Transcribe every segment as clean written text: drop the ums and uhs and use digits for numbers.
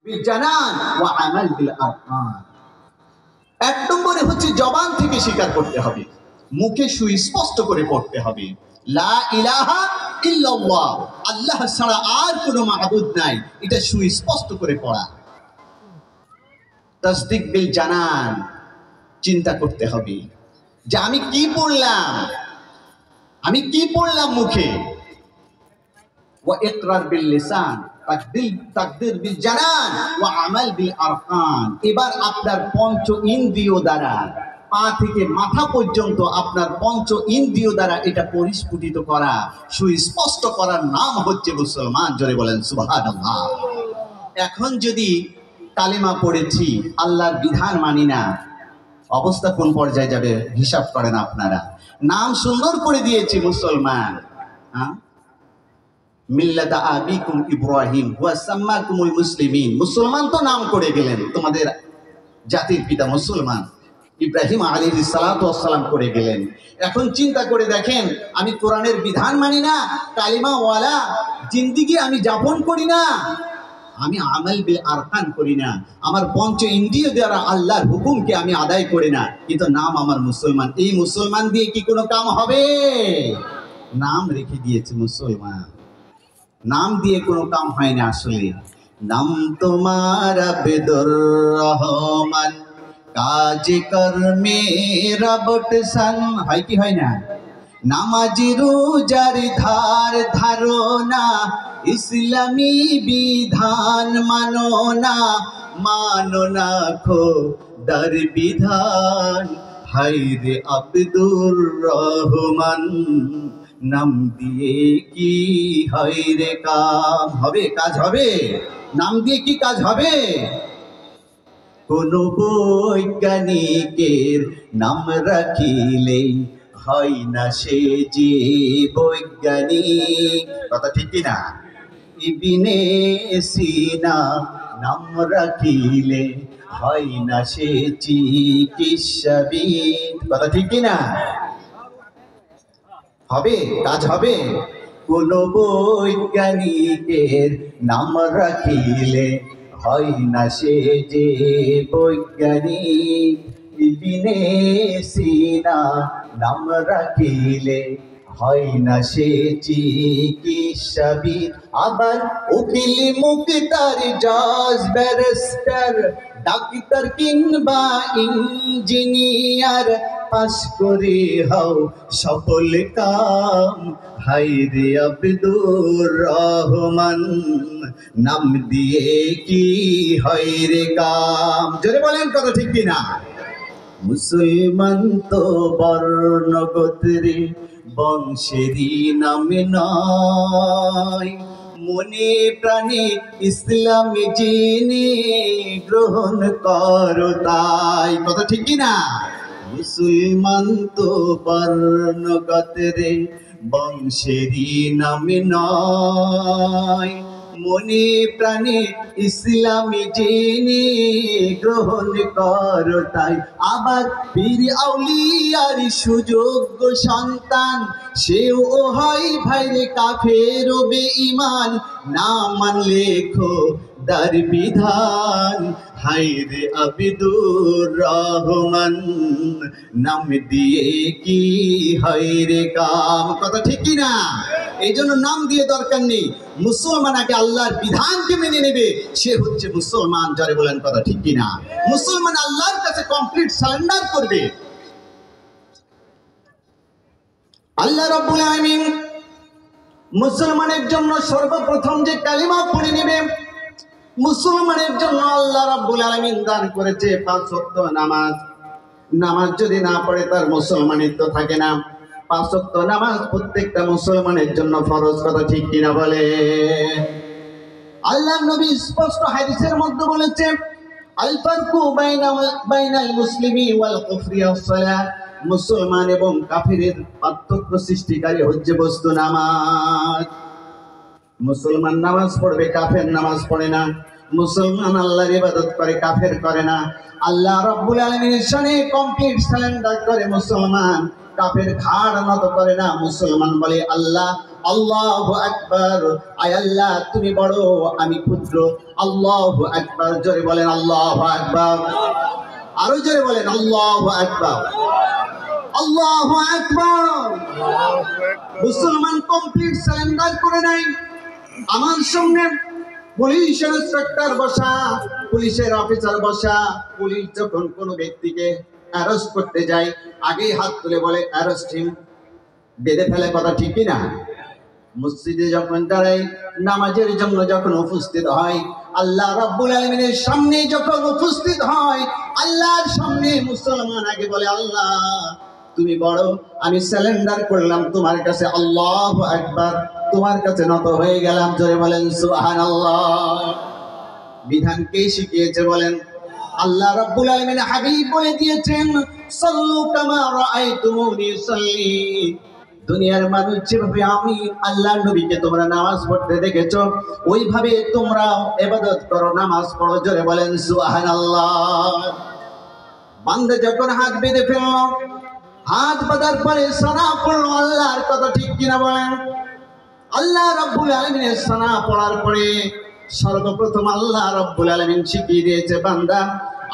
বিল জানান ওয়া আমাল বিল আরকান। এক নম্বরে হচ্ছে জবান থেকে স্বীকার করতে হবে, মুখে সুস্পষ্ট করে পড়তে হবে লা ইলাহা ইল্লাল্লাহ, আল্লাহ ছাড়া আর কোনো মাবুদ নাই, এটা সুস্পষ্ট করে পড়া। তাসদিক বিল জানান, চিন্তা করতে হবে যে আমি কি পড়লাম, আমি কি পড়লাম মুখে। ওয়া ইকরার বিল লিসান, তাকদির বিল জানান ওয়া আমাল বিল আরকান। এবার আপনার পঞ্চ ইন্দ্রিয় দ্বারা, পা থেকে মাথা পর্যন্ত আপনার পঞ্চ ইন্দ্রিয় দ্বারা এটা পরিস্ফুটিত করা, সুস্পষ্ট করার নাম হচ্ছে মুসলমান। জোরে বলেন সুবহানাল্লাহ। এখন যদি কালেমা পড়েছি, আল্লাহর বিধান মানি না, অবস্থা কোন পর্যায়ে যাবে হিসাব করেন আপনারা। নাম সুন্দর করে দিয়েছি মুসলমান, হ্যাঁ, মিল্লাতা আবিকুম ইব্রাহিম ওয়া সাম্মাকুমুল মুসলিমিন, মুসলমান তো নাম করে গেলেন, তোমাদের জাতির পিতা মুসলমান ইব্রাহিম আলাইহিস সালাতু ওয়াস সালাম করে গেলেন। এখন চিন্তা করে দেখেন, আমি কোরআনের বিধান মানি না, কালিমা ওয়ালা জিন্দেগি আমি যাপন করি না, আমি আমাল বিল আরকান করি না, আমার পঞ্চ ইন্দ্রিয় দ্বারা আল্লাহর হুকুমকে আমি আদায় করি না, কিন্তু নাম আমার মুসলমান। এই মুসলমান দিয়ে কি কোনো কাম হবে? নাম রেখে দিয়েছে মুসলমান, নাম দিয়ে কোনো কাম হয় না। আসলে নাম তোমার আবেদুর রহমান, কাজ কর্মে রবট সান, হয় কি হয় না? নামাজি রোজার ধার ধারো না, ইসলামী বিধান মানো না, মানো না খোদার বিধান, হায়রে আব্দুর রহমান, নাম দিয়ে কি হায়রে কাম হবে? কাজ হবে? নাম দিয়ে কি কাজ হবে? কোন বৈজ্ঞানিকের নাম রাখিলে হয় না সে যে বৈজ্ঞানিক, কথা ঠিক কিনা? ইবনে সিনা নাম রাখিলে হয় না সে চিকিৎসাবিদ, কথা ঠিক কিনা? হবে, কাজ হবে। কোন বৈজ্ঞানিকের নাম রাখিলে হয় না সে যে বৈজ্ঞানিক, ইবনে সিনা নাম রাখিলে হয় না সে চিকিৎসাবিদ। আবার উকিল মুক্তার জজ ব্যারিস্টার ডাক্তার কিংবা ইঞ্জিনিয়ার পাশ করে হও সফল কাম, হায়রে আব্দুর রহমান, নাম দিয়ে কি হয়রে কাম। জোরে বলেন, কথা ঠিক কিনা? মুসলমান তো বর্ণ গোত্রে বংশেরই নামে নয়, মনে প্রাণে ইসলাম জেনে গ্রহণ করো তাই, কথা ঠিক কিনা? মুসলমান তো বর্ণ গোত্রে বংশেরই নামে নয়, মনে প্রাণে ইসলামী জেনে গ্রহণ করো তাই। আবার পীর আউলিয়ার সুযোগ্য সন্তান, সেও হয় ভাইরে কাফের ও বেঈমান, না মানলে খোদার বিধান, হায়রে আব্দুর রহমান, নাম দিয়ে কি হয়রে কাম, কথা ঠিক কিনা? এই জন্য নাম দিয়ে দরকার নেই, মুসলমান আগে আল্লাহর বিধানকে মেনে নেবে, সে হচ্ছে মুসলমান। যারে বলেন, কথা ঠিক কিনা? মুসলমান আল্লাহর কাছে কমপ্লিট সারেন্ডার করবে। আল্লাহ রাব্বুল আলামিন মুসলমানের জন্য সর্বপ্রথম যে কালিমা পড়ে নেবে, মুসলমানের জন্য আল্লাহ রাব্বুল আলামিন দান করেছে 5 ওয়াক্ত নামাজ। নামাজ যদি না পড়ে তার মুসলমানিত্ব থাকে না। 5 ওয়াক্ত নামাজ প্রত্যেকটা মুসলমানের জন্য ফরজ, কথা ঠিক কিনা বলে? আল্লাহর নবী স্পষ্ট হাদিসের মধ্যে বলেছেন, আল ফারকু বাইনাল মুসলিমি ওয়াল কুফরি ওয়াস-সালাত, মুসলমান এবং কাফিরের পার্থক্য সৃষ্টিকারী হচ্ছে বস্তু নামাজ। মুসলমান নামাজ পড়বে, কাফের নামাজ পড়ে না। মুসলমান আল্লাহর ইবাদত করে, কাফের করে না। আল্লাহ রাব্বুল আলামিনের শানে কমপ্লিট সারেন্ডার করে মুসলমান, কাফের ঘাড় নত করে না। মুসলমান বলে, আল্লাহ আল্লাহু আকবার। আয় আল্লাহ তুমি বড়, আমি ক্ষুদ্র। আল্লাহু আকবার। জোরে বলেন আল্লাহু আকবার। আরো জোরে বলেন আল্লাহু আকবার। আল্লাহু আকবার। মুসলমান কমপ্লিট সারেন্ডার করে নাই। আমার সামনে পুলিশ ইন্সপেক্টর বসা, পুলিশের অফিসার বসা। পুলিশ যখন কোনো ব্যক্তিকে অ্যারেস্ট করতে যায়, আগেই হাত তুলে বলে অ্যারেস্ট হিম, বেঁধে ফেলে। কথা ঠিক কিনা? মসজিদে যখন দাঁড়ায়, নামাজের জন্য যখন উপস্থিত হয়, আল্লাহ রাব্বুল আলামিনের সামনে যখন উপস্থিত হয়, আল্লাহর সামনে মুসলমান আগে বলে আল্লাহ তুমি বড়, আমি সারেন্ডার করলাম তোমার কাছে। আল্লাহু আকবার। তোমার কাছে নত হয়ে গেলাম। জোরে বলেন সুবহানাল্লাহ। বিধান কে শিখিয়েছে বলেন? আল্লাহ রাব্বুল আলামিন হাবিব বলে দিয়েছেন সাল্লু কামা রাআইতুমুনি সাল্লি। দুনিয়ার মানুষ যেভাবে আমি আল্লাহর নবীকে তোমরা নামাজ পড়তে দেখেছো, ওইভাবে তোমরা ইবাদত করো, নামাজ পড়ো। জোরে বলেন সুবহানাল্লাহ। বান্দা যখন হাত বেঁধে ফেলল, হাত বাঁধার পরে সানা পড়লো আল্লাহর কথা। ঠিক কিনা বলেন? আল্লাহ রাব্বুল আলামিনের সানা পড়ার পরে সর্বপ্রথম আল্লাহ রাব্বুল আলামিন শিখিয়ে দিয়েছে, বান্দা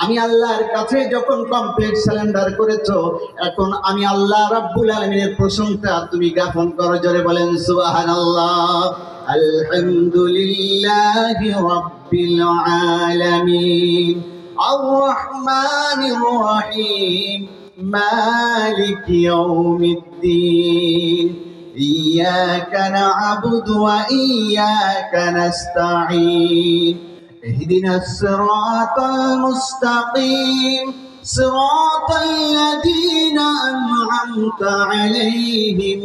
আমি আল্লাহর কাছে যখন কমপ্লিট সারেন্ডার করেছো, এখন আমি আল্লাহ রাব্বুল আলামিনের প্রশংসা তুমি জ্ঞাপন করো। জোরে বলেন সুবহানাল্লাহ। আলহামদুলিল্লাহি রাব্বিল আলামিন আর রহমানির রহিম মালিকি ইয়াউমিদ্দিন ইয়্যাকা না'বুদু ওয়া ইয়্যাকা নাস্তাঈন ইহদিনাস সিরাতাল মুস্তাকিম সিরাতাল লাযীনা আন'আমতা আলাইহিম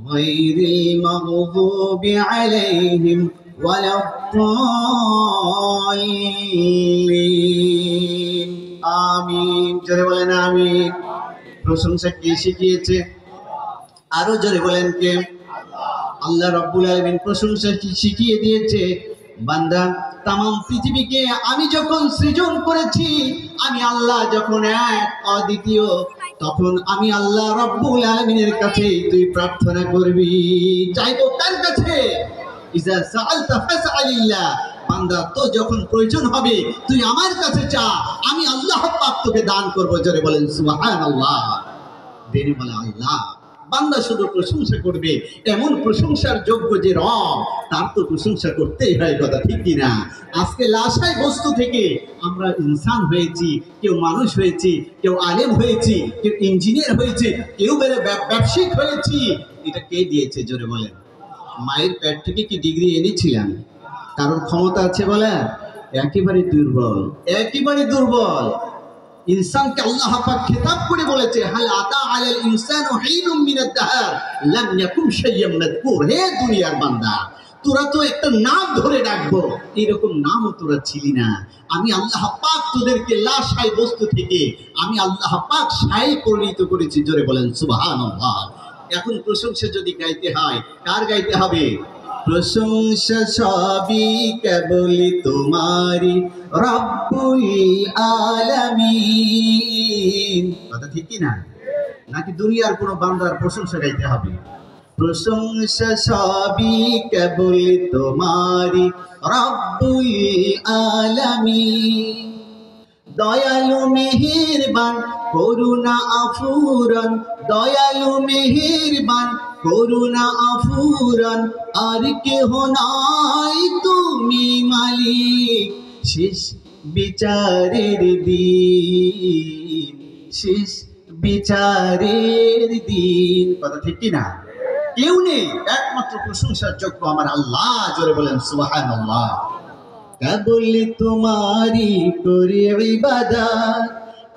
গায়রিল মাগযুবি আলাইহিম ওয়ালাদ-দাল্লিন। আমিন। জোরে বলেন আমিন। প্রশংসা কে শিখিয়েছে? আরো জোরে বলেন কে? আল্লাহ রাব্বুল আলামিন প্রশংসা শিখিয়ে দিয়েছে। বান্দা তামাম পৃথিবীকে আমি যখন সৃজন করেছি, আমি আল্লাহ যখন এক অদ্বিতীয়, তখন আমি আল্লাহ রাব্বুল আলামিনের কাছে তুই প্রার্থনা করবি। চাইবো কার কাছে? ইজা সাআলতা ফাসআলিল্লাহ। বান্দা তো যখন প্রয়োজন হবে তুই আমার কাছে চা, আমি আল্লাহ পাক তোকে দান করব। জোরে বলেন সুবহানাল্লাহ। দেরি বলে আল্লাহ। বান্দা শুধু প্রশংসা করবে, এমন প্রশংসার যোগ্য যে রব, তার তো প্রশংসা করতেই হয়। কথা ঠিক কিনা? আজকে লাশাই বস্তু থেকে আমরা ইনসান হয়েছি, কেউ মানুষ হয়েছি, কেউ আলেম হয়েছি, কেউ ইঞ্জিনিয়ার হয়েছে, কেউ ব্যবসায়িক হয়েছি। এটা কে দিয়েছে? জোরে বলেন। মায়ের পেট থেকে কি ডিগ্রি এনেছিলাম? কারোর ক্ষমতা আছে বলে? একেবারে দুর্বল, একেবারে দুর্বল। ইনসানকে আল্লাহ পাক খেতাব করে বলেছে, হাল আতা আলাল ইনসানু হিনুম মিনাদ দাহর লাম ইয়াকুন শাইয়্যাম মাযকুর। হে দুনিয়ার বান্দা, তোরা তো একটা নাম ধরে ডাকবো, এরকম নামও তোরা ছিলি না। আমি আল্লাহ পাক তোদেরকে লাশাই বস্তু থেকে আমি আল্লাহ পাক শাই পরিণত করেছি। জোরে বলেন সুবহানাল্লাহ। এখন প্রশংসা যদি গাইতে হয়, কার গাইতে হবে? প্রশংসা সবই কেবলই তোমারি রব্বুল আলামিন। কথা ঠিক কি না? নাকি দুনিয়ার কোনো বান্দার প্রশংসা গাইতে হবে? প্রশংসা সবই কেবলই তোমারি রব্বুল আলামিন। দয়ালু মেহেরবান করুণা আফুরান, দয়ালু মেহেরবান করুণা আফুরান, আর কেহ নাই তুমি মালিক শেষ বিচারের দিন, শেষ বিচারের দিন। কথা ঠিক কিনা? কেউ নেই, একমাত্র প্রশংসার যোগ্য আমার আল্লাহ। জোরে বলেন সুবহানাল্লাহ। কেবলি তোমারি করি ইবাদত,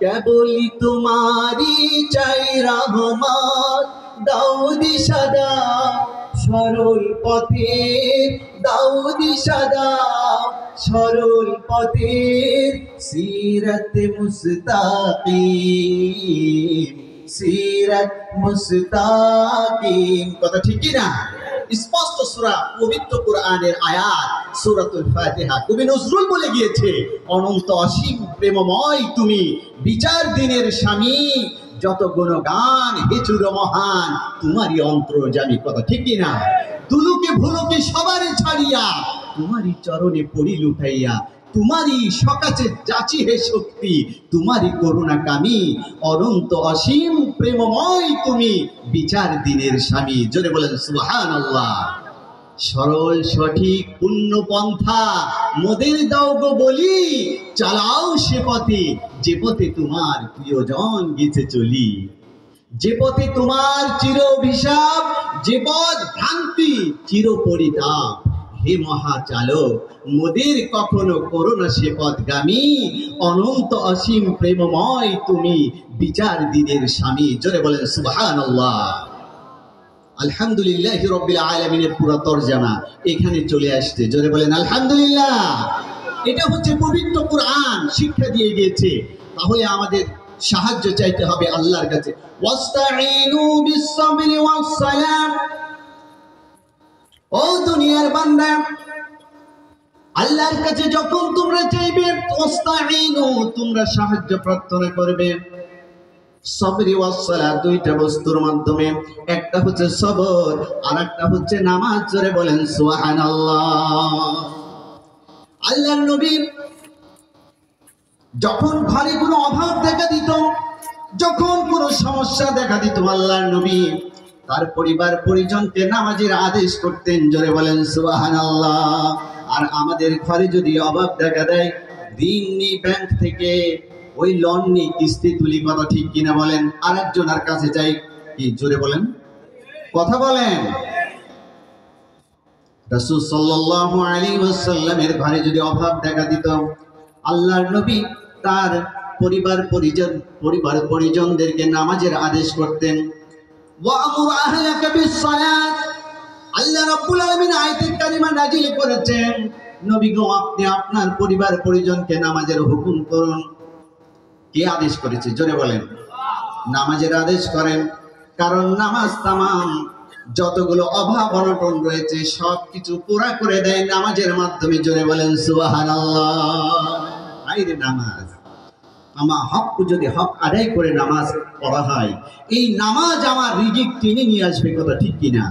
কেবলি তোমারি চাই রহমত। দাও দিশা দাও সরল পথের, দাও দিশা দাও সরল পথের। সিরাত মুস্তাকিম, সিরাত মুস্তাকিম। কথা ঠিক কি না? স্পষ্ট সূরা, পবিত্র কোরআনের আয়াত, সূরাতুল ফাতিহা। কবি নজরুল বলে গিয়েছে, অনন্ত অসীম প্রেমময় তুমি, বিচার দিনের স্বামী, যত গুণগান হেচুর মহান তোমারই অন্তর্যামী, কথা ঠিক কিনা? দুলুকে ভুলুকে সবারই ছাড়িয়া তোমারই চরণে পড়ি লুটাইয়া, তোমারই সকাছে যাচি হে শক্তি, তোমারই করুণা কামি, অনন্ত অসীম প্রেমময় তুমি, বিচার দিনের স্বামী। জোরে বলেন সুবহানাল্লাহ। সরল সঠিক পূর্ণ পন্থা মোদের দাও গো বলি, চালাও সে পথে যে পথে তোমার প্রিয়জন গেছে চলি, যে পথে তোমার চির অভিশাপ, যে পথ ভ্রান্তি চির পরিতাপ, হে মহাচালক মোদের কখনো করো না সে পথগামী, অনন্ত অসীম প্রেমময় তুমি, বিচার দিনের স্বামী। জোরে বলেন সুবহানাল্লাহ। আলহামদুলিল্লাহি রাব্বিল আলামিনের পুরো তরজমা এখানে চলে আসছে। জোরে বলেন আলহামদুলিল্লাহ। এটা হচ্ছে পবিত্র কুরআন শিক্ষা দিয়ে গিয়েছে। তাহলে আমাদের সাহায্য চাইতে হবে আল্লাহর কাছে। ওয়াস্তাঈনু বিস-সাবরি ওয়াস-সালাম। ও দুনিয়ার বান্দা, আল্লাহর কাছে যখন তোমরা চাইবে, ওয়াস্তাঈনু তোমরা সাহায্য প্রার্থনা করবে, সবরি ওয়াস সালাত দুইটা বস্তুর মাধ্যমে, একটা হচ্ছে সবর আর একটা হচ্ছে নামাজ। জোরে বলেন সুবহানাল্লাহ। আল্লাহর নবী যখন ঘরে কোনো অভাব দেখা দিত, যখন কোনো সমস্যা দেখা দিত, আল্লাহর নবী তার পরিবার পরিজনকে নামাজের আদেশ করতেন। জোরে বলেন সুবহানাল্লাহ। আর আমাদের ঘরে যদি অভাব দেখা দেয়, ঋণ নিই ব্যাংক থেকে, ওই লোন নিয়ে কিস্তি তুলি, কথা ঠিক কিনা বলেন? আরেকজনের কাছে যাই, কি জোরে বলেন, কথা বলেন। রাসূল সাল্লাল্লাহু আলাইহি ওয়াসাল্লামের ঘরে যদি অভাব দেখা দিত, আল্লাহর নবী তার পরিবার পরিজনদেরকে নামাজের আদেশ করতেন। ওয়া'মুর আহলাকা বিস-সালাত। আল্লাহ রাব্বুল আলামিন আয়াতে কারিমা নাযিল করেছেন, নবী গো আপনি আপনার পরিবার পরিজনকে নামাজের হুকুম করুন। কে আদেশ করেছে? জোরে বলেন। নামাজের আদেশ করেন, কারণ নামাজ তামাম যতগুলো অভাব অনটন রয়েছে সবকিছু পুরা করে দেয় নামাজের মাধ্যমে। জোরে বলেন সুবহানাল্লাহ। আইরে নামাজ, আমার হক যদি হক আদায় করে নামাজ পড়া হয়, এই নামাজ আমার রিজিক টেনে নিয়ে আসবে, কথা ঠিক কিনা?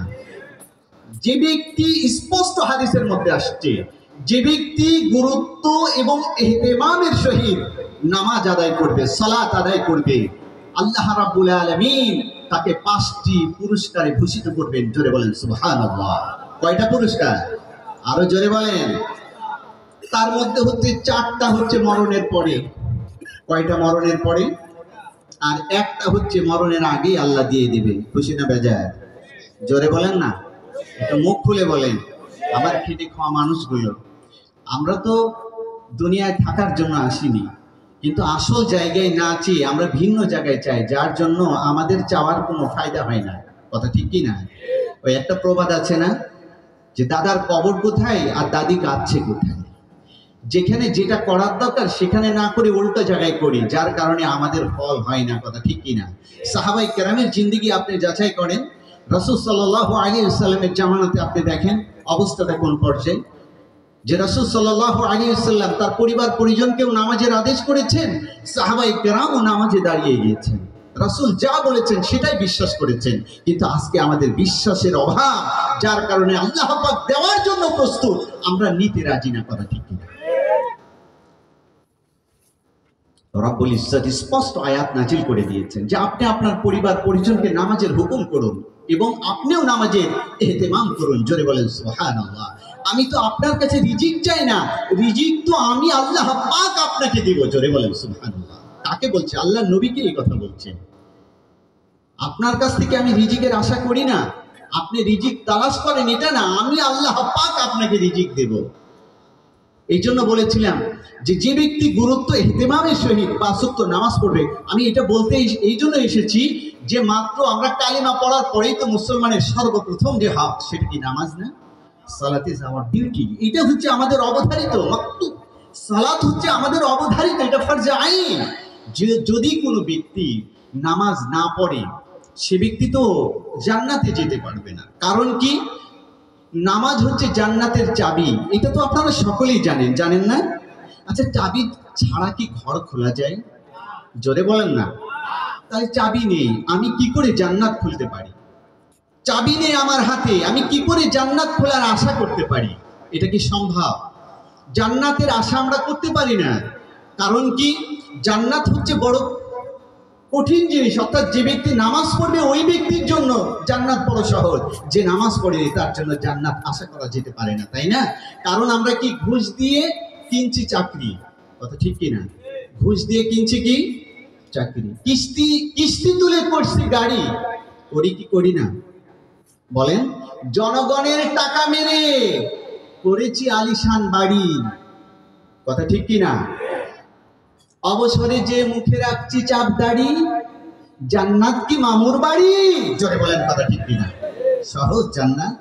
যে ব্যক্তি, স্পষ্ট হাদিসের মধ্যে আসছে, যে ব্যক্তি গুরুত্ব এবং ইহতিমামের সহিত নামাজ আদায় করবে, সালাত আদায় করবে, আল্লাহ রাব্বুল আলামিন তাকে 5টি পুরস্কারে ভূষিত করবেন। জোরে বলেন সুবহানাল্লাহ। কয়টা পুরস্কার? আরো জোরে বলেন। তার মধ্যে হচ্ছে 4টা হচ্ছে মরণের পরে। কয়টা? মরণের পরে। আর একটা হচ্ছে মরণের আগেই আল্লাহ দিয়ে দিবে। খুশি না বেজার? জোরে বলেন না, এটা মুখ খুলে বলেন। আমার খেটে খাওয়া মানুষগুলো, আমরা তো দুনিয়ায় থাকার জন্য আসিনি, কিন্তু আসল জায়গায় না চেয়ে আমরা ভিন্ন জায়গায় চাই, যার জন্য আমাদের চাওয়ার কোনো ফায়দা হয় না, কথা ঠিক কি না? ওই একটা প্রবাদ আছে না, যে দাদার কবর কোথায় আর দাদি কাঁদছে কোথায়। যেখানে যেটা করার দরকার সেখানে না করে উল্টো জায়গায় করি, যার কারণে আমাদের ফল হয় না, কথা ঠিক কি না? সাহাবায়ে কেরামের জিন্দেগি আপনি যাচাই করেন, রাসূল সাল্লাল্লাহু আলাইহি ওয়াসাল্লামের জামানাতে আপনি দেখেন অবস্থাটা কোন পর্যায়ে। যে রাসূল সাল্লাল্লাহু আলাইহি ওয়াসাল্লাম তার পরিবার পরিজনকেও নামাজের আদেশ করেছেন, সাহাবায়ে কেরামও নামাজে দাঁড়িয়ে গিয়েছেন, রাসূল যা বলেছেন সেটাই বিশ্বাস করেছেন। কিন্তু আজকে আমাদের বিশ্বাসের অভাব, যার কারণে আল্লাহ পাক দেওয়ার জন্য প্রস্তুত, আমরা নিতে রাজি না, কথা ঠিক কিনা? রব্বুল ইজ্জত স্পষ্ট আয়াত নাজিল করে দিয়েছেন যে আপনি আপনার পরিবার পরিজনকে নামাজের হুকুম করুন এবং আপনিও নামাজের ইহতিমাম করুন। জোরে বলেন সুবহানাল্লাহ। আমি তো আপনার কাছে রিজিক চাই না, রিজিক তো আমি আল্লাহ পাক আপনাকে দিব। জোরে বলেন সুবহানাল্লাহ। কাকে বলছে? আল্লাহ নবীকে এই কথা বলছেন। আপনার কাছ থেকে আমি রিজিকের আশা করি না, আপনি রিজিক তালাশ করেন এটা না, আমি আল্লাহ পাক আপনাকে রিজিক দেব। এই জন্য বলেছিলাম যে যে ব্যক্তি গুরুত্ব ইহতিমামের সহিত 5 ওয়াক্ত নামাজ পড়বে, আমি এটা বলতে এই জন্য এসেছি যে মাত্র আমরা কালিমা পড়ার পরেই তো মুসলমানের সর্বপ্রথম যে হক, সেটা কি নামাজ না? সালাত ইজ আওয়ার ডিউটি। এটা হচ্ছে আমাদের অবধারিত মাকতুব, সালাত হচ্ছে আমাদের অবধারিত, এটা ফরজে আইন। যে যদি কোনো ব্যক্তি নামাজ না পড়ে সে ব্যক্তি তো জান্নাতে যেতে পারবে না। কারণ কি? নামাজ হচ্ছে জান্নাতের চাবি, এটা তো আপনারা সকলেই জানেন, জানেন না? আচ্ছা, চাবি ছাড়া কি ঘর খোলা যায়? জোরে বলেন না। তাহলে চাবি নেই, আমি কি করে জান্নাত খুলতে পারি? চাবি নেই আমার হাতে, আমি কি করে জান্নাত খোলার আশা করতে পারি? এটা কি সম্ভব? জান্নাতের আশা আমরা করতে পারি না। কারণ কি? জান্নাত হচ্ছে বড় কঠিন জিনিস। অর্থাৎ যে ব্যক্তি নামাজ পড়বে ওই ব্যক্তির জন্য জান্নাত বড় সহজ, যে নামাজ পড়েনি তার জন্য জান্নাত আশা করা যেতে পারে না, তাই না? কারণ আমরা কি ঘুষ দিয়ে কিনছি চাকরি, কথা ঠিক কিনা? ঘুষ দিয়ে কিনছি কি চাকরি, কিস্তি কিস্তি তুলে করছি গাড়ি, করি কি করি না বলেন? জনগণের টাকা মেরে করেছি আলিশান বাড়ি, কথা ঠিক কিনা? অবসরে যে মুখে রাখছি চাপ দাড়ি, জান্নাত কি মামুর বাড়ি? জোরে বলেন, কথা ঠিক কিনা? সহজ জান্নাত?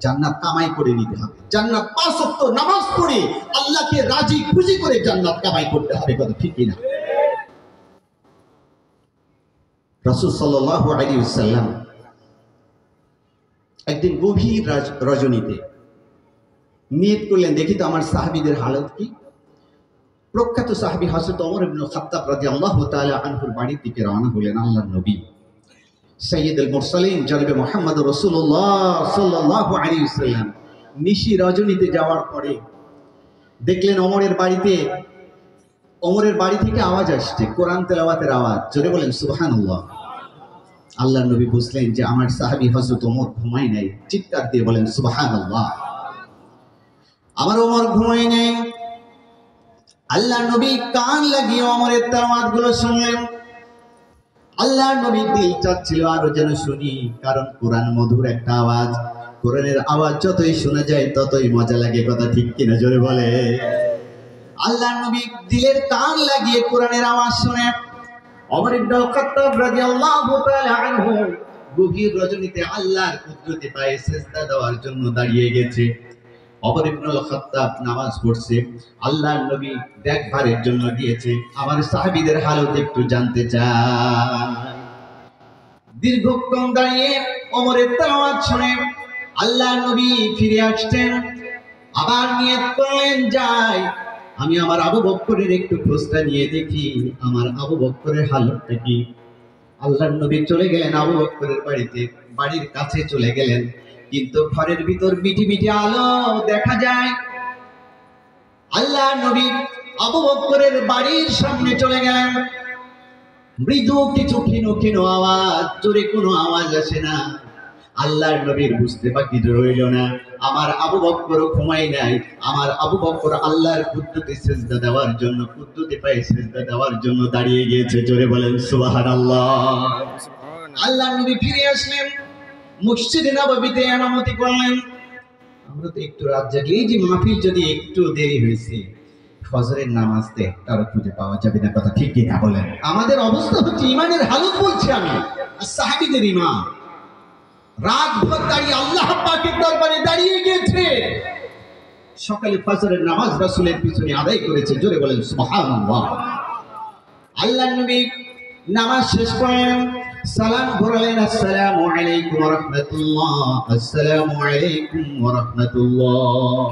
জান্নাত কামাই করে নিতে হবে। জান্নাত 5 ওয়াক্ত নামাজ পড়ে আল্লাহকে রাজি খুশি করে জান্নাত কামাই করতে হবে, কথা ঠিক কিনা? রাসূল সাল্লাল্লাহু আলাইহি ওয়াসাল্লাম একদিন গভীর রজনীতে নিয়ত করলেন, দেখি তো আমার সাহাবীদের হালত কি। প্রখ্যাত সাহাবী হযরত ওমর ইবনে খাত্তাব রাদিয়াল্লাহু তাআলা আনহুর বাড়ির দিকে রওনা হলেন আল্লাহর নবী সাইয়্যিদুল মুরসালিন জনাবে মুহাম্মদ রাসূলুল্লাহ সাল্লাল্লাহু আলাইহি ওয়াসাল্লাম নিশি রজনীতে যাওয়ার পরে দেখলেন ওমরের বাড়ি থেকে আওয়াজ আসছে, কোরআন তেলাওয়াতের আওয়াজ। জোরে বলেন সুবহানাল্লাহ। আল্লাহর নবী বুঝলেন যে আমার সাহাবী হযরত ওমর ঘুমায় নাই, চিৎকার দিয়ে বলেন সুবহানাল্লাহ। আমার ওমর ঘুমায় নাই। আল্লাহর নবী কান লাগিয়ে ওমরের তেলাওয়াতগুলো শুনলেন। আল্লাহর নবীর দিল চাচ্ছিল আরো যেন শুনি, কারণ কোরআন মধুর একটা আওয়াজ। কোরআনের আওয়াজ যতই শোনা যায় ততই মজা লাগে, কথা ঠিক কিনা? জোরে বলে। আল্লাহর নবী দিলের কান লাগিয়ে কোরআনের আওয়াজ শুনে ওমর ইবনে খাত্তাব রাদিয়াল্লাহু তাআলা আনহু গভীর রজনীতে আল্লাহর কুদরতে পায়ে সিজদা দেওয়ার জন্য দাঁড়িয়ে গেছে। ওমর ইবনে খাত্তাব নামাজ পড়ছে, আল্লাহর নবী দেখভালের জন্য গিয়েছে। আমার সাহাবীদের হালত একটু জানতে চাই। দীর্ঘক্ষণ দাঁড়িয়ে ওমরের তেলাওয়াত শুনে আল্লাহর নবী ফিরে আসছেন। আবার নিয়ত করলেন, যাই আমি আমার আবু বকরের একটু খোঁজটা নিয়ে দেখি, আমার আবু বকরের হালতটা কি। আল্লাহর নবী চলে গেলেন আবু বকরের বাড়িতে, বাড়ির কাছে চলে গেলেন, কিন্তু ঘরের ভিতর মিটি মিটি আলো দেখা যায়। আল্লাহর নবী আবু বকরের বাড়ির সামনে চলে গেলেন। মৃদু কিছু ক্ষীণ ক্ষীণ আওয়াজ, জোরে কোনো আওয়াজ আসে না। আল্লাহর নবীর বুঝতে বাকি রইল না, আমার আবু বকর ঘুমায় নাই, আমার আবু বকর আল্লাহর কুদরতে সিজদা দেওয়ার জন্য, কুদরতে পায়ে সিজদা দেওয়ার জন্য দাঁড়িয়ে গিয়েছে। জোরে বলেন সুবহানাল্লাহ। আল্লাহর নবী ফিরে আসলেন, মসজিদে নববীতে ইমামতি করলেন। আমরা তো একটু রাত জাগলেই যে মাহফিল যদি একটু দেরি হয়েছে, ফজরের নামাজতে তার খুঁজে পাওয়া যাবে না, কথা ঠিক কিনা বলেন? আমাদের অবস্থা হচ্ছে, ইমানের হালত বলছি আমি, আর সাহাবীদের ঈমান রাত ভর দাঁড়িয়ে আল্লাহ পাকের দরবারে দাঁড়িয়ে গেছে। সকালে ফজরের নামাজ রাসূলের পিছনে আদায় করেছে। জোরে বলেন সুবহানাল্লাহ। আল্লাহর নবী নামাজ শেষ করেন, সালাম ঘোরালেন, আসসালামু আলাইকুম ওয়া রাহমাতুল্লাহ, আসসালামু আলাইকুম ওয়া রাহমাতুল্লাহ।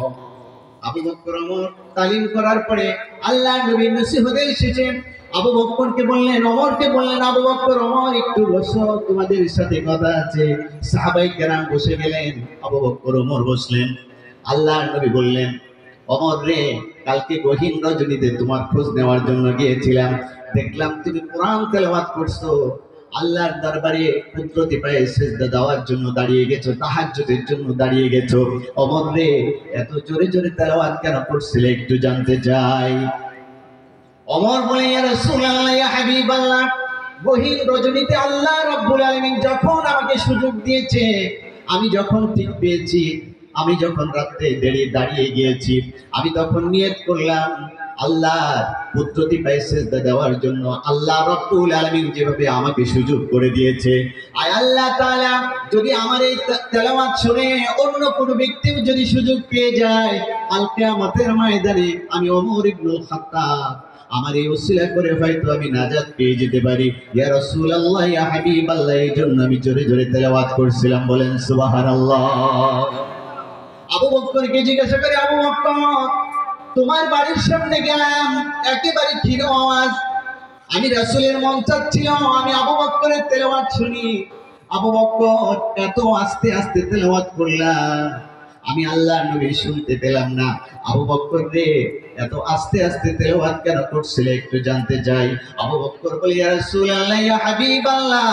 আবু বকর ওমর তালিম করার পরে আল্লাহর নবী নসিহতে এসেছেন। আবু বকরকে বললেন, ওমরকে বললেন, আবু বকর ওমর একটু বসো, তোমাদের সাথে কথা আছে। সাহাবায়ে কেরাম বসে গেলেন, আবু বকর ওমর বসলেন। আল্লাহর নবী বললেন, ওমর রে, কালকে গহীন রজনীতে তোমার খোঁজ নেওয়ার জন্য গিয়েছিলাম, দেখলাম তুমি কোরআন তেলাওয়াত করছো, আল্লাহর দরবারে কুদরতি পায়ে সিজদা দেওয়ার জন্য দাঁড়িয়ে গেছো, তাহাজ্জুদের জন্য দাঁড়িয়ে গেছো। ওমর রে, এত জোরে জোরে তেলাওয়াত কেন করছিলে একটু জানতে চাই। ওমর বলে, ইয়া রাসূলুল্লাহ, ইয়া হাবিবাল্লাহ, গহীন রজনীতে আল্লাহ রাব্বুল আলামিন যখন আমাকে সুযোগ দিয়েছে, আমি যখন ঠিক পেয়েছি, আমি যখন রাতে দাঁড়িয়ে গিয়েছি, আমি তখন নিয়ত করলাম আল্লাহর কুদরতি পায়ে সিজদা দেওয়ার জন্য। আল্লাহ রাব্বুল আলামিন যেভাবে আমাকে সুযোগ করে দিয়েছে, আয় আল্লাহ তাআলা, যদি আমার এই তেলাওয়াত শুনে অন্য কোনো ব্যক্তিও যদি সুযোগ পেয়ে যায়, কাল কিয়ামতের ময়দানে আমি ওমর ইবনে খাত্তাব, আমার এই ওসিলা করে হয়তো আমি নাজাত পেয়ে যেতে পারি। ইয়া রাসূলুল্লাহ, ইয়া হাবিবাল্লাহ, এই জন্য আমি জোরে জোরে তেলাওয়াত করছিলাম। বলেন সুবহানাল্লাহ। আবু বকরকে জিজ্ঞাসা করে, আবু বকর, তোমার বাড়ির সামনে গেলাম, একেবারে ক্ষীণ আওয়াজ, আমি রাসূলের মন চাচ্ছিল আমি আবু বকরের তেলাওয়াত শুনি। আবু বকর এত আস্তে আস্তে তেলাওয়াত করলাম, আমি আল্লাহর নবী শুনতে পেলাম না। আবু বকর রে, এত আস্তে আস্তে তেলাওয়াত কেন করছিলে একটু জানতে চাই। আবু বকর বলে, ইয়া রাসূলুল্লাহ, ইয়া হাবিবাল্লাহ,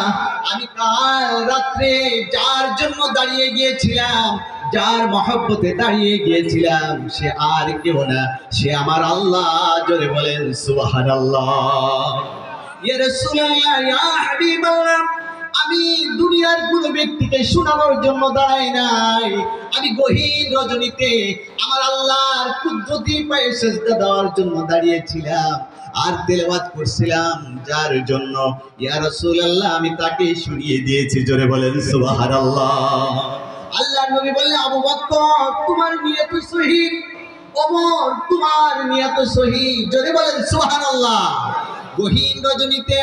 আমি কাল রাত্রে যার জন্য দাঁড়িয়ে গিয়েছিলাম, যার মহব্বতে দাঁড়িয়ে গিয়েছিলাম, সে আর কেউ না, সে আমার আল্লাহ। জোরে বলেন সুবহানাল্লাহ। ইয়া রাসূলুল্লাহ, ইয়া হাবিবাল্লাহ, আমি দুনিয়ার কোন ব্যক্তিকে শোনানোর জন্য দাঁড়াই নাই, আমি গহীন রজনীতে আমার আল্লাহর কুদরতি পায়ে সিজদা দেওয়ার জন্য দাঁড়িয়েছিলাম আর তেলাওয়াত করছিলাম যার জন্য। ইয়া রাসূলুল্লাহ, আমি তাকে শুনিয়ে দিয়েছি। জোরে বলেন সুবহানাল্লাহ। আল্লাহর নবী বললেন, আবু বকর তোমার নিয়ত সহিহ, ওমর তোমার নিয়ত সহিহ। জোরে বলেন সুবহানাল্লাহ। গহীন রজনীতে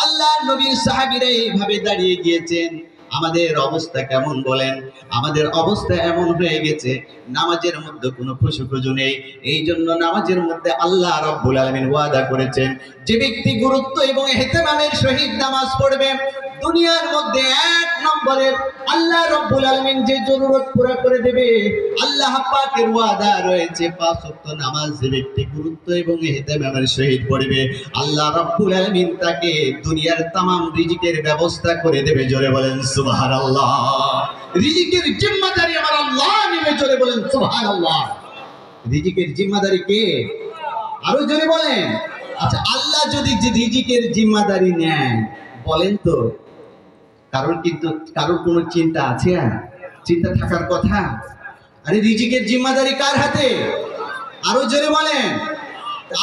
আল্লাহর নবীর সাহাবীরা এইভাবে দাঁড়িয়ে গিয়েছেন। আমাদের অবস্থা কেমন বলেন? আমাদের অবস্থা এমন হয়ে গেছে, নামাজের মধ্যে কোনো খুশু নেই। এই জন্য নামাজের মধ্যে আল্লাহ রাব্বুল আলামিন ওয়াদা করেছেন, যে ব্যক্তি গুরুত্ব এবং ইহতিমামের সহিত নামাজ পড়বে, দুনিয়ার মধ্যে এক নম্বরের আল্লাহ রাব্বুল আলামিন যে জরুরত পুরো করে দেবে। আল্লাহ পাকের ওয়াদা রয়েছে, 5 ওয়াক্ত নামাজ যে ব্যক্তি গুরুত্ব এবং ইহতিমামের সহিত পড়বে, আল্লাহ রাব্বুল আলামিন তাকে দুনিয়ার तमाम রিজিকের ব্যবস্থা করে দেবে। জোরে বলেন সুবহানাল্লাহ। রিজিকের জিম্মাদারি আমার আল্লাহ নেবে। জোরে বলেন সুবহানাল্লাহ। রিজিকের জিম্মাদারি কে? আরো জোরে বলেন। আচ্ছা, আল্লাহ যদি যে রিজিকের জিম্মাদারি নেয়, বলেন তো কারোর কোনো চিন্তা আছে? চিন্তা থাকার কথা? আরে রিজিকের জিম্মাদারি কার হাতে? আরো জোরে বলেন।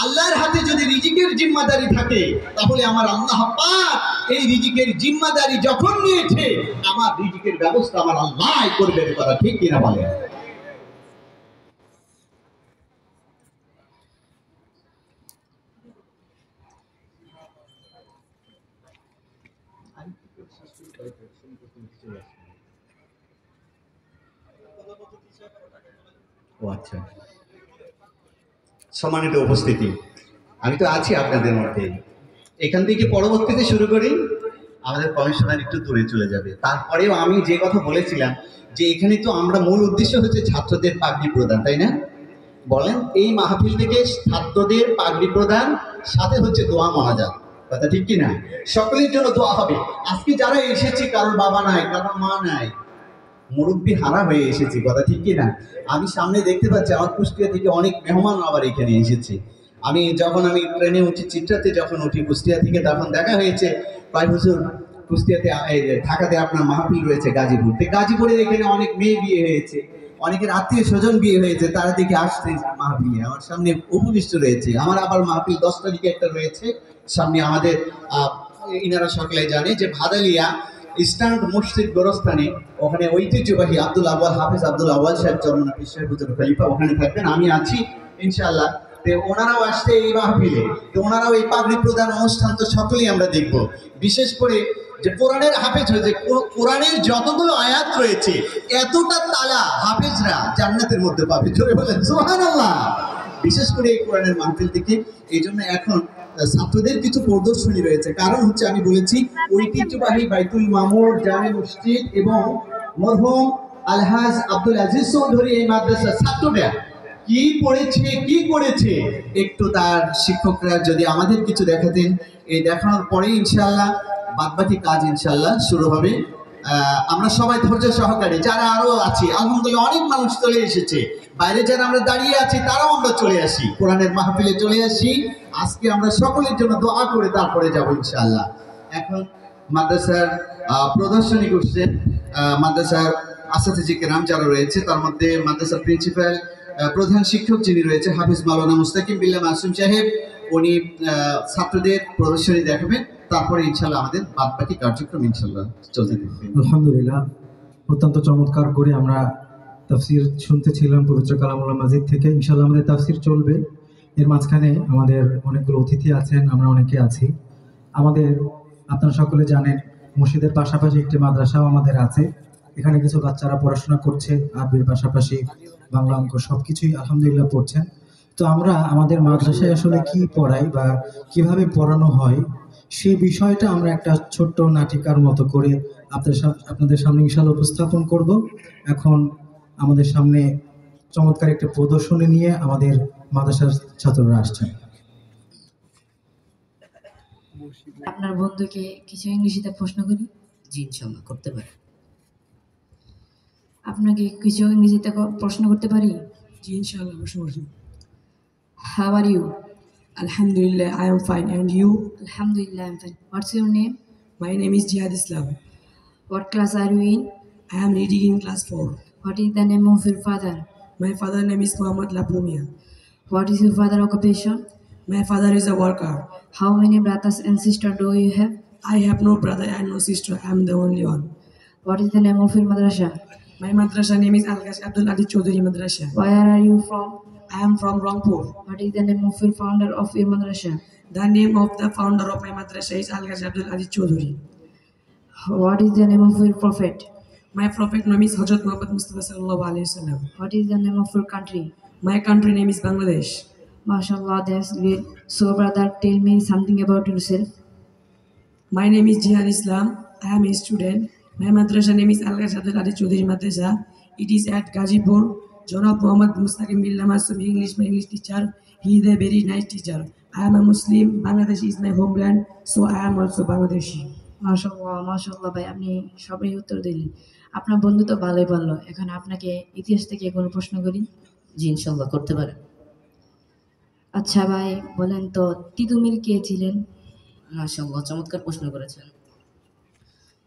আল্লাহর হাতে যদি রিজিকের জিম্মাদারি থাকে, তাহলে আমার আল্লাহ পাক এই রিজিকের জিম্মাদারি যখন নিয়েছে, আমার রিজিকের ব্যবস্থা আমার আল্লাহ করবে। কথা ঠিক কিনা বলেন? ও আচ্ছা, সম্মানিত উপস্থিতি, আমি তো আছি আপনাদের মধ্যে। এখান থেকে পরবর্তীতে শুরু করি, আমাদের কমিশনার একটু দূরে চলে যাবে। তারপরেও আমি যে কথা বলেছিলাম, যে এখানে তো আমরা মূল উদ্দেশ্য হচ্ছে ছাত্রদের পাগড়ি প্রদান, তাই না? বলেন, এই মাহফিল থেকে ছাত্রদের পাগড়ি প্রদান, সাথে হচ্ছে দোয়া মোনাজাত। কথা ঠিক কিনা? সকলের জন্য দোয়া হবে। আজকে যারা এসেছি, কারোর বাবা নাই, কারোর মা নাই, মুরব্বী হারা হয়ে এসেছি। কথা ঠিক কিনা? আমি সামনে দেখতে পাচ্ছি আমার কুষ্টিয়া থেকে অনেক মেহমান আবার এখানে এসেছে। যখন আমি ট্রেনে উঠি, চিত্রাতে যখন উঠি কুষ্টিয়া থেকে, তখন দেখা হয়েছে কয় হুজুর কুষ্টিয়াতে, ঢাকাতে আপনার মাহফিল রয়েছে গাজীপুর। গাজীপুরের এখানে অনেক মেয়ে বিয়ে হয়েছে, অনেকের আত্মীয় স্বজন বিয়ে হয়েছে, তারা দেখে আসছে মাহফিলে। আমার সামনে উপবিষ্ট রয়েছে। আমার আবার মাহফিল 10 তারিখে একটা রয়েছে সামনে। আমাদের ইনারা সকলে জানে যে ভাদালিয়া ইস্টার্ন মসজিদ গোরস্থানে, ওখানে ঐতিহ্যবাহী আব্দুল আউয়াল, হাফেজ আব্দুল আউয়াল সাহেব চরমনা পীর হুজুর খলিফা ওখানে থাকবেন, আমি আছি ইনশাআল্লাহ। ওনারাও আসছে এই মাহফিলে। ওনারাও এই পাগড়ি প্রদান অনুষ্ঠান তো সকলেই আমরা দেখব। বিশেষ করে যে কোরআনের হাফেজ হয়েছে, কোরআনের যতগুলো আয়াত রয়েছে, এতটা তালা হাফেজরা জান্নাতের মধ্যে পাবে। জোরে বলেন সুবহানাল্লাহ। বিশেষ করে এই কোরআনের মাহফিল থেকে। এই জন্য এখন ছাত্রদের কিছু প্রদর্শনী রয়েছে। কারণ হচ্ছে, আমি বলেছি, ঐতিহ্যবাহী বাইতুল মামুর জামে মসজিদ এবং মরহুম আলহাজ আব্দুল আজিজ চৌধুরী এই মাদ্রাসার ছাত্ররা কি পড়েছে, কি করেছে, একটু তার শিক্ষকরা যদি আমাদের কিছু দেখাতেন। এই দেখানোর পরে ইনশাআল্লাহ বাদবাকি কাজ ইনশাআল্লাহ শুরু হবে। আমরা সবাই ধৈর্য সহকারে, যারা আরো আছি, আলহামদুলিল্লাহ অনেক মানুষ চলে এসেছে। বাইরে যারা আমরা দাঁড়িয়ে আছি, তারাও আমরা চলে আসি, কোরআনের মাহফিলে চলে আসি। আজকে আমরা সকলের জন্য দোয়া করে তারপরে যাবো ইনশাআল্লাহ। এখন মাদ্রাসার প্রদর্শনী করছেন মাদ্রাসার আসাতিজে কেরাম যারা রয়েছে, তার মধ্যে মাদ্রাসার প্রিন্সিপাল, প্রধান শিক্ষক যিনি রয়েছে হাফিজ মাওলানা মুস্তাকিম বিল্লাহ মাসুম সাহেব, উনি ছাত্রদের প্রদর্শনী দেখাবেন। তারপরে ইনশাআল্লাহ আমাদের বাদবাকি কার্যক্রম ইনশাআল্লাহ চলতে থাকবে। আলহামদুলিল্লাহ, অত্যন্ত চমৎকার করে আমরা তাফসির শুনতেছিলাম পবিত্র কালামুল্লাহ মাজিদ থেকে। ইনশাআল্লাহ আমাদের তাফসির চলবে। এর মাঝখানে আমাদের অনেকগুলো অতিথি আছেন, আমরা অনেকে আছি। আমাদের, আপনারা সকলে জানেন, মসজিদের পাশাপাশি একটি মাদ্রাসাও আমাদের আছে। এখানে কিছু বাচ্চারা পড়াশোনা করছে, আরবির পাশাপাশি বাংলা, অঙ্ক সবকিছুই আলহামদুলিল্লাহ পড়ছেন। তো আমরা আমাদের মাদ্রাসায় আসলে কি পড়াই বা কিভাবে পড়ানো হয় সেই বিষয়টা আমরা একটা ছোট্ট নাটিকার মতো করে আপনাদের সামনে ইনশাআল্লাহ উপস্থাপন করব। এখন আমাদের সামনে চমৎকার একটা প্রদর্শনী নিয়ে আমাদের মাদ্রাসার ছাত্ররা আসছেন। আপনার বন্ধুকে কিছু ইংরেজিতে প্রশ্ন করি। জি ইনশাল্লাহ করতে পারি। আপনাকে কিছু ইংরেজিতে প্রশ্ন করতে পারি? জি ইনশাআল্লাহ বসে বসে। How are you? Alhamdulillah, I am fine. And you? আলহামদুলিল্লাহ, I'm fine. What's your name? My name is Jihad Islam. What class are you in? I am reading in class 4. What is the name of your father? My father name is Muhammad Labumia. What is your father occupation? My father is a worker. How many brothers and sisters do you have? I have no brother and no sister. I am the only one. What is the name of your madrasa? My madrasa name is Al-Ghazi Abdul Adi Chaudhary Madrasa. Where are you from? I am from Rangpur. What is the name of your founder of your madrasa? The name of the founder of my madrasa is Al-Ghazi Abdul Adi Chaudhary. What is the name of your prophet? My prophet name is Hazrat Muhammad Mustafa Sallallahu Alaihi Wasallam. What is the name of your country? My country name is Bangladesh. MashaAllah, that's great. So brother, tell me something about yourself. My name is Jihad Islam. I am a student. My madrasa name is Al-Ghazi Abdul Adi Chaudhary Madrasa. It is at Gazipur. Janab Muhammad Mustaqim Billah Masum English, my English teacher. He is a very nice teacher. I am a Muslim. Bangladesh is my homeland, so I am also Bangladeshi. মাশাআল্লাহ মাশাআল্লাহ ভাই, আপনি সবই উত্তর দিলেন। আপনার বন্ধু তো ভালোই বললো। এখন আপনাকে ইতিহাস থেকে কোনো প্রশ্ন করি। জি ইনশাল্লাহ করতে পারেন। আচ্ছা ভাই, বলেন তো তিতুমির কে ছিলেন? মাশাআল্লাহ চমৎকার প্রশ্ন করেছেন।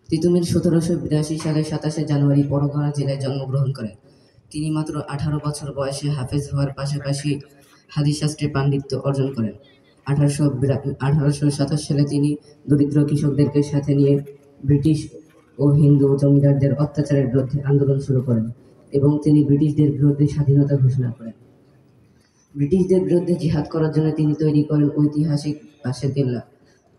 তিতুমির 1782 সালে 27 জানুয়ারি পরগনা জেলায় জন্মগ্রহণ করেন। তিনি মাত্র 18 বছর বয়সে হাফেজ হওয়ার পাশাপাশি হাদিস শাস্ত্রে পাণ্ডিত্য অর্জন করেন। 1827 সালে তিনি দরিদ্র কৃষকদেরকে সাথে নিয়ে ব্রিটিশ ও হিন্দু জমিদারদের অত্যাচারের বিরুদ্ধে আন্দোলন শুরু করেন এবং তিনি ব্রিটিশদের বিরুদ্ধে স্বাধীনতা ঘোষণা করেন। ব্রিটিশদের বিরুদ্ধে জিহাদ করার জন্য তিনি তৈরি করেন ঐতিহাসিক বাঁশের কেল্লা।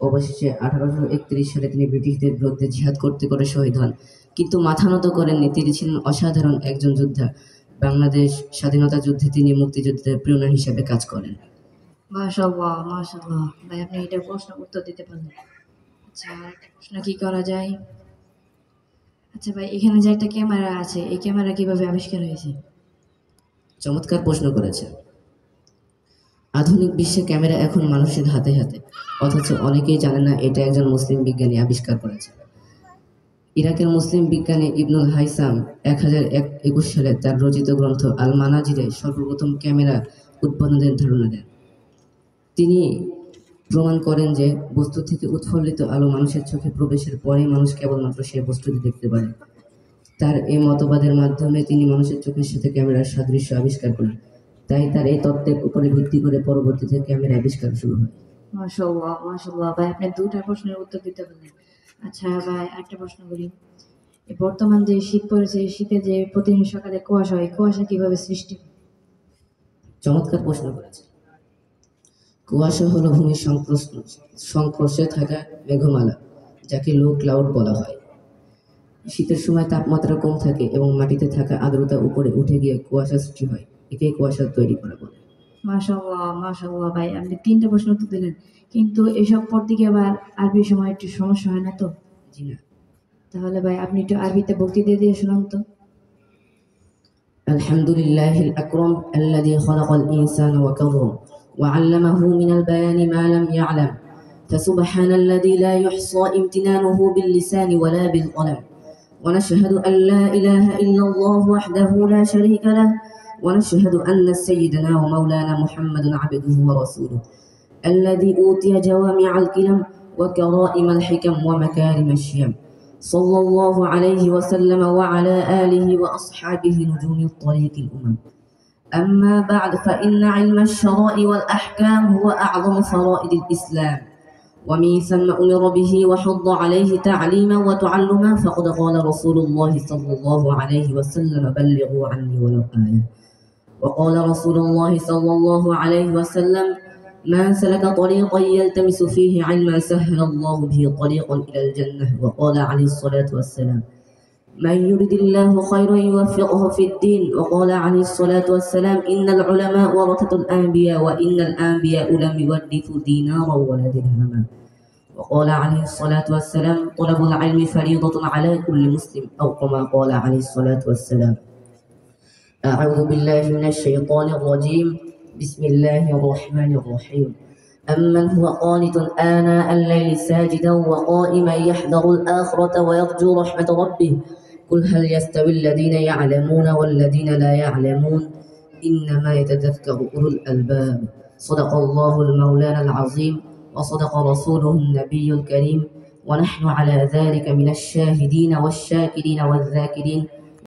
অবশেষে 1831 সালে তিনি ব্রিটিশদের বিরুদ্ধে জিহাদ করতে করে শহীদ হন, কিন্তু মাথা নত করেননি। তিনি ছিলেন অসাধারণ একজন যোদ্ধা। বাংলাদেশ স্বাধীনতা যুদ্ধে তিনি মুক্তিযুদ্ধের প্রেরণা হিসেবে কাজ করেন। মাশাআল্লাহ মাশাআল্লাহ ভাই, আপনি এটা প্রশ্ন উত্তর দিতে পারলেন। আচ্ছা, একটা প্রশ্ন কি করা যায়? আচ্ছা ভাই, এখানে যে একটা ক্যামেরা আছে, এই ক্যামেরা কিভাবে আবিষ্কার হয়েছে? চমৎকার প্রশ্ন করেছে। আধুনিক বিশ্বে ক্যামেরা এখন মানুষের হাতে হাতে, অথচ অনেকেই জানে না এটা একজন মুসলিম বিজ্ঞানী আবিষ্কার করেছে। ইরাকের মুসলিম বিজ্ঞানী ইবনুল হাইসাম 1021 সালে তার রচিত গ্রন্থ আল মানাজিরে সর্বপ্রথম ক্যামেরা উদ্ভাবনের ধারণা দেন। তিনি প্রমাণ করেন যে বস্তু থেকে উৎফুল্লিত আলো মানুষের চোখে প্রবেশের পরে মানুষ কেবলমাত্র সেই বস্তুটি দেখতে পারে। তার এই মতবাদের মাধ্যমে তিনি মানুষের চোখের সাথে ক্যামেরার সাদৃশ্য আবিষ্কার করেন। তাই তার এই তত্ত্বের উপরে ভিত্তি করে পরবর্তীতে ক্যামেরা আবিষ্কার শুরু হয়। মাশাআল্লাহ মাশাআল্লাহ ভাই, আপনি দুটা প্রশ্নের উত্তর দিতে পারলেন। আচ্ছা ভাই, একটা প্রশ্ন করি। এই বর্তমান যে শীত পড়েছে, এই শীতে যে প্রতিদিন সকালে কুয়াশা হয়, কুয়াশা কিভাবে সৃষ্টি হয়? চমৎকার প্রশ্ন করেছে। কুয়াশা হলো ভূমির সংস্পর্শে থাকা মেঘমালা, যাকে লো ক্লাউড বলা হয়। শীতের সময় তাপমাত্রা কম থাকে এবং মাটিতে থাকা আর্দ্রতা উপরে উঠে গিয়ে কুয়াশা সৃষ্টি হয়। একেই কুয়াশা তৈরি করা বলে। মাশাআল্লাহ মাশাআল্লাহ ভাই, আপনি তিনটা প্রশ্ন উত্তর দিলেন, কিন্তু এসব পড়তে গিয়ে আবার আরবি সময় একটু সমস্যা হয় না তো? জি না। তাহলে ভাই আপনি একটু আরবিতে বক্তৃতা দিয়ে শোনান তো। আলহামদুলিল্লাহিল আকরাম আল্লাযী খালাকাল ইনসানা ওয়া কাররাম ওয়া আল্লামাহু মিনাল বায়ানি মা লাম ইয়ালাম ফাসুবহানাল্লাযী লা ইহসা ইমতিনানুহু বিল লিসানি ওয়া লা বিল কলম ওয়া নাশহাদু আল লা ইলাহা ইল্লাল্লাহু ওয়াহদাহু লা শারীকা লাহু ওয়া নাশহাদু আন্না সাইয়্যিদানা ওয়া মাওলানা মুহাম্মাদান আবদুহু ওয়া রাসূলুহু الذي أوتي جوامع الكلم وكرائم الحكم ومكارم الشيم صلى الله عليه وسلم وعلى آله وأصحابه نجوم الطريق الأمم. أما بعد، فإن علم الشرائع والأحكام هو أعظم فرائض الإسلام، ومن ثم أمر به وحض عليه تعليما وتعلما، فقد قال رسول الله صلى الله عليه وسلم بلغوا عني ولو آية. وقال رسول الله صلى الله عليه وسلم من سلك طريقا يلتمس فيه علما سهل الله به طريقا إلى الجنة. وقال عليه الصلاة والسلام من يرد الله خيرا يوفقه في الدين. وقال عليه الصلاة والسلام إن العلماء ورثة الأنبياء وإن الأنبياء لم يورثوا دينارا ولا درهما. وقال عليه الصلاة والسلام طلب العلم فريضة على كل مسلم، أو كما قال عليه الصلاة والسلام. أعوذ بالله من الشيطان الرجيم. بسم الله الرحمن الرحيم. أمن هو قانت آناء الليل ساجدا وقائما يحذر الآخرة ويرجو رحمة ربه قل هل يستوي الذين يعلمون والذين لا يعلمون إنما يتذكر أولو الألباب. صدق الله المولانا العظيم وصدق رسوله النبي الكريم، ونحن على ذلك من الشاهدين والشاكرين والذاكرين